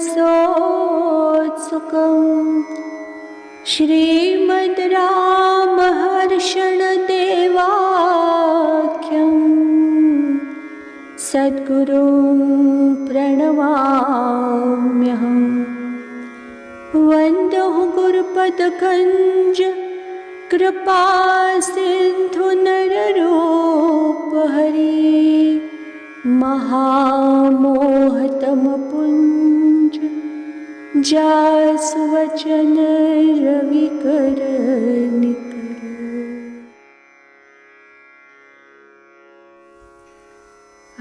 सोत्सुकम् श्रीमद् रामहर्षणदेवाख्यम् सद्गुरुं प्रणमाम्यहम्। वन्दो गुरुपदकञ्ज कृपा सिन्धु नररूपहरि महामोहतमपुञ्ज जासुवचन रविकर निकर।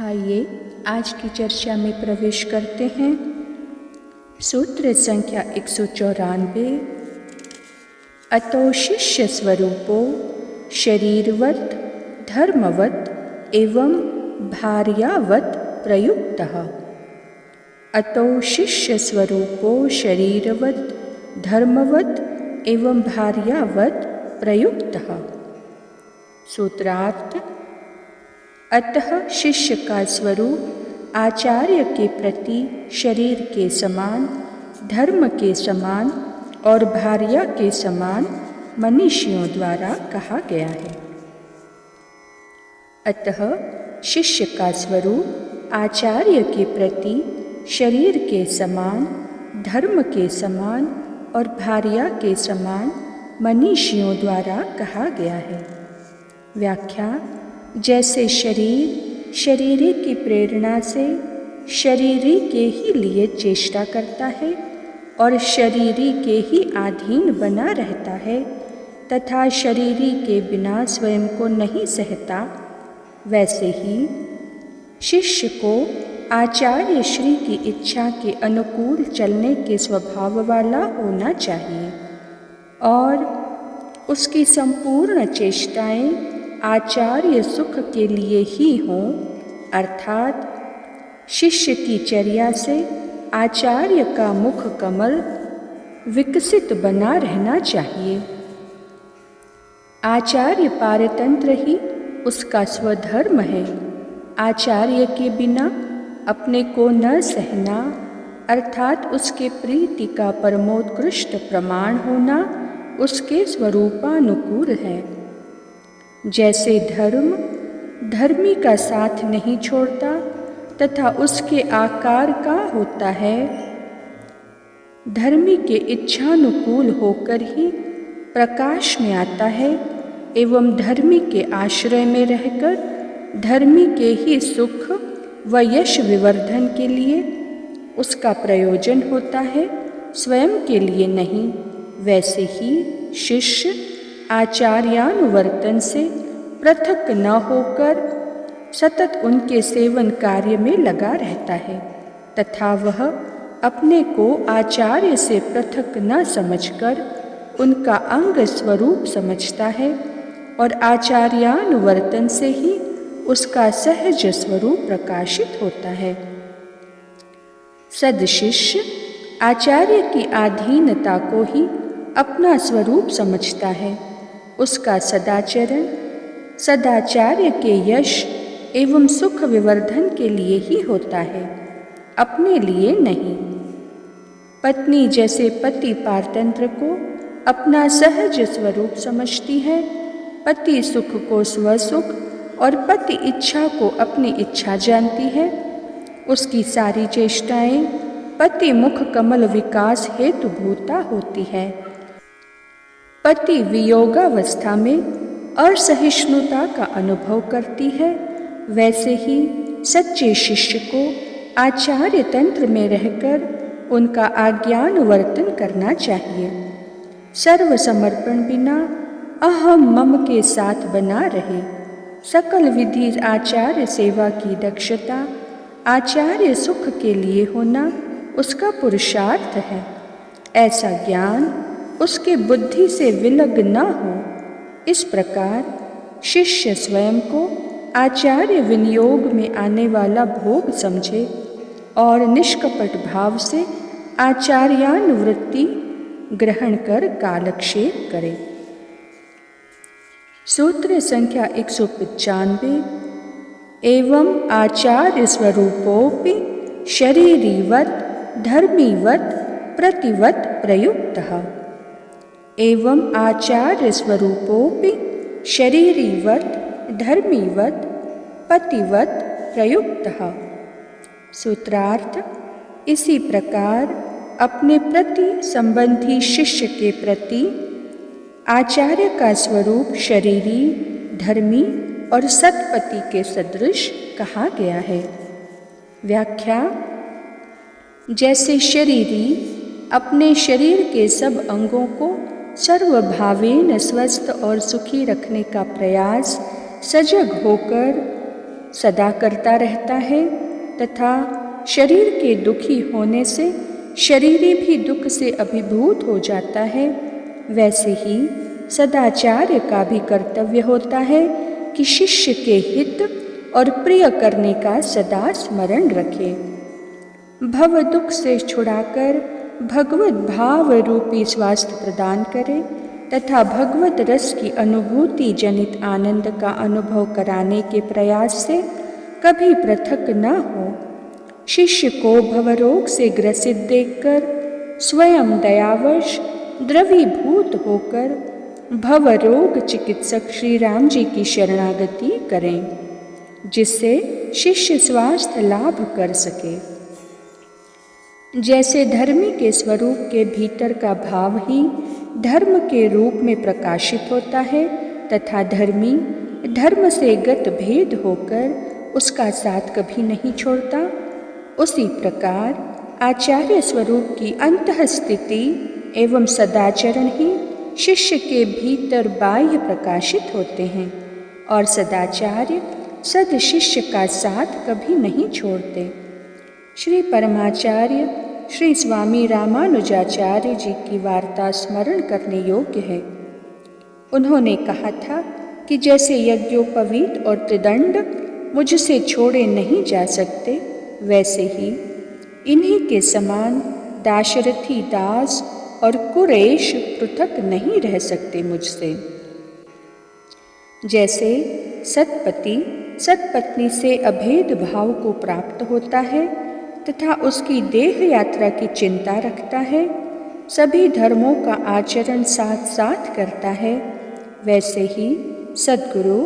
आइए आज की चर्चा में प्रवेश करते हैं। सूत्र संख्या 194। अतो शिष्य स्वरूपो शरीरवत् धर्मवत् एवं भार्यावत् प्रयुक्तः। अतो शिष्य स्वरूपो शरीरवत् धर्मवत् एवं भार्यावत् प्रयुक्तः। सूत्रार्थ: अतः शिष्य का स्वरूप आचार्य के प्रति शरीर के समान, धर्म के समान और भार्या के समान मनीषियों द्वारा कहा गया है। अतः शिष्य का स्वरूप आचार्य के प्रति शरीर के समान, धर्म के समान और भार्या के समान मनीषियों द्वारा कहा गया है। व्याख्या: जैसे शरीर शरीरी की प्रेरणा से शरीरी के ही लिए चेष्टा करता है और शरीरी के ही अधीन बना रहता है तथा शरीरी के बिना स्वयं को नहीं सहता, वैसे ही शिष्य को आचार्य श्री की इच्छा के अनुकूल चलने के स्वभाव वाला होना चाहिए और उसकी संपूर्ण चेष्टाएं आचार्य सुख के लिए ही हों, अर्थात शिष्य की चर्या से आचार्य का मुख कमल विकसित बना रहना चाहिए। आचार्य पारतंत्र ही उसका स्वधर्म है। आचार्य के बिना अपने को न सहना अर्थात उसके प्रीति का परमोत्कृष्ट प्रमाण होना उसके स्वरूपानुकूल है। जैसे धर्म धर्मी का साथ नहीं छोड़ता तथा उसके आकार का होता है, धर्मी के इच्छानुकूल होकर ही प्रकाश में आता है एवं धर्मी के आश्रय में रहकर धर्मी के ही सुख व यश विवर्धन के लिए उसका प्रयोजन होता है, स्वयं के लिए नहीं। वैसे ही शिष्य आचार्यानुवर्तन से पृथक न होकर सतत उनके सेवन कार्य में लगा रहता है तथा वह अपने को आचार्य से पृथक न समझकर उनका अंग स्वरूप समझता है और आचार्यानुवर्तन से ही उसका सहज स्वरूप प्रकाशित होता है। सदशिष्य आचार्य की अधीनता को ही अपना स्वरूप समझता है। उसका सदाचरण सदाचार्य के यश एवं सुख विवर्धन के लिए ही होता है, अपने लिए नहीं। पत्नी जैसे पति पारतंत्र को अपना सहज स्वरूप समझती है, पति सुख को स्वसुख और पति इच्छा को अपनी इच्छा जानती है, उसकी सारी चेष्टाएं पति मुख कमल विकास हेतुभूता होती है। पति वियोगावस्था में असहिष्णुता का अनुभव करती है, वैसे ही सच्चे शिष्य को आचार्य तंत्र में रहकर उनका आज्ञानुवर्तन करना चाहिए। सर्व समर्पण बिना अहम मम के साथ बना रहे। सकल विधि आचार्य सेवा की दक्षता आचार्य सुख के लिए होना उसका पुरुषार्थ है। ऐसा ज्ञान उसके बुद्धि से विलग न हो। इस प्रकार शिष्य स्वयं को आचार्य विनियोग में आने वाला भोग समझे और निष्कपट भाव से आचार्यानुवृत्ति ग्रहण कर कालक्षेप करे। सूत्र संख्या 195। एवं आचार्य स्वरूपोपि शरीरीवत् धर्मीवत प्रतिवत प्रयुक्तः एवं आचार्य स्वरूपोपि शरीरीवत धर्मीवत पतिवत प्रयुक्तः। सूत्रार्थ: इसी प्रकार अपने प्रति संबंधी शिष्य के प्रति आचार्य का स्वरूप शरीरी, धर्मी और सत्पति के सदृश कहा गया है। व्याख्या: जैसे शरीरी अपने शरीर के सब अंगों को सर्वभावेन स्वस्थ और सुखी रखने का प्रयास सजग होकर सदा करता रहता है तथा शरीर के दुखी होने से शरीरी भी दुख से अभिभूत हो जाता है, वैसे ही सदाचार्य का भी कर्तव्य होता है कि शिष्य के हित और प्रिय करने का सदा स्मरण रखे, भव दुख से छुड़ाकर भगवत भाव रूपी स्वास्थ्य प्रदान करे तथा भगवत रस की अनुभूति जनित आनंद का अनुभव कराने के प्रयास से कभी पृथक न हो। शिष्य को भवरोग से ग्रसित देखकर स्वयं दयावश द्रवीभूत होकर भवरोग चिकित्सक श्री राम जी की शरणागति करें, जिससे शिष्य स्वास्थ्य लाभ कर सके। जैसे धर्मी के स्वरूप के भीतर का भाव ही धर्म के रूप में प्रकाशित होता है तथा धर्मी धर्म से गत भेद होकर उसका साथ कभी नहीं छोड़ता, उसी प्रकार आचार्य स्वरूप की अंतःस्थिति एवं सदाचरण ही शिष्य के भीतर बाह्य प्रकाशित होते हैं और सदाचार्य सद शिष्य का साथ कभी नहीं छोड़ते। श्री परमाचार्य श्री स्वामी रामानुजाचार्य जी की वार्ता स्मरण करने योग्य है। उन्होंने कहा था कि जैसे यज्ञोपवीत और त्रिदंड मुझसे छोड़े नहीं जा सकते, वैसे ही इन्हीं के समान दाशरथी दास और कुरेश पृथक नहीं रह सकते मुझसे। जैसे सतपति सतपत्नी से अभेद भाव को प्राप्त होता है तथा उसकी देह यात्रा की चिंता रखता है, सभी धर्मों का आचरण साथ साथ करता है, वैसे ही सद्गुरु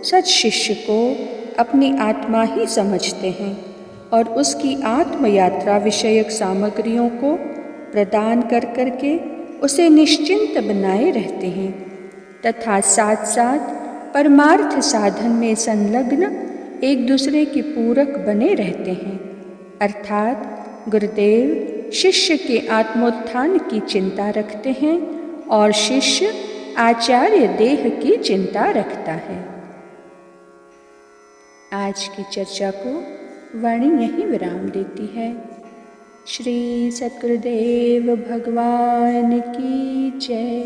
सत्शिष्य को अपनी आत्मा ही समझते हैं और उसकी आत्म यात्रा विषयक सामग्रियों को प्रदान कर करके उसे निश्चिंत बनाए रहते हैं तथा साथ साथ परमार्थ साधन में संलग्न एक दूसरे के पूरक बने रहते हैं। अर्थात गुरुदेव शिष्य के आत्मोत्थान की चिंता रखते हैं और शिष्य आचार्य देह की चिंता रखता है। आज की चर्चा को वाणी यहीं विराम देती है। श्री सद्गुरुदेव भगवान की जय।